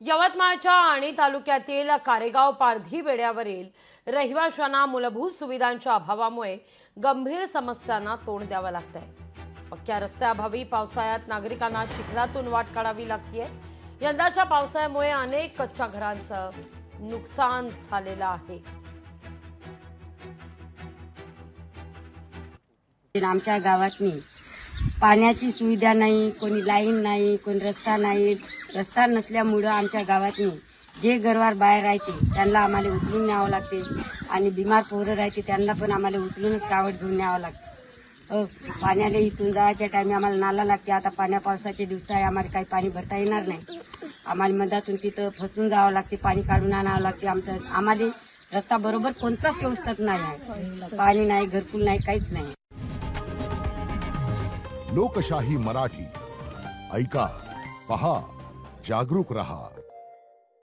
यवतमाळच्या आर्णी तालुक्यातील कारेगाव पारधी बेड्यावरील रहिवाशांना मूलभूत सुविधांच्या अभावामुळे गंभीर समस्यांना तोंड द्यावं लागतंय। पक्क्या रस्त्याअभावी पावसाळ्यात नागरिकांना चिखलातून वाट काढावी लागतेय। यंदाच्या पावसामुळे अनेक कच्च्या घरांचं नुकसान झालेलं आहे। आमच्या गावातनी पाण्याची सुविधा नाही, कोणी लाईन नाही, कोणी रस्ता नाही। रस्ता नसल्यामुळे आमच्या गावातनी जे घरवार बाहेर राहते त्यांना आम्हाला उचलून न्यावं लागते आणि बिमार पोरं राहते त्यांना पण आम्हाला उचलूनच गावात घेऊन न्यावं लागतं। पाण्याला इथून जायच्या टाइम आम्हाला नाला लागते। आता पावसाचे दिवस आहे, आम्हाला काही पाणी भरता येणार नाही। आम्हाला मधातून तिथं फसून जावं लागते, पाणी काढून आणावं लागते। आम्हाला रस्ता बरोबर कोणताच व्यवस्थित नाही आहे, पाणी नाही, घरकुल नाही, काहीच नाही। लोकशाही मराठी ऐका, पहा, जागरूक रहा।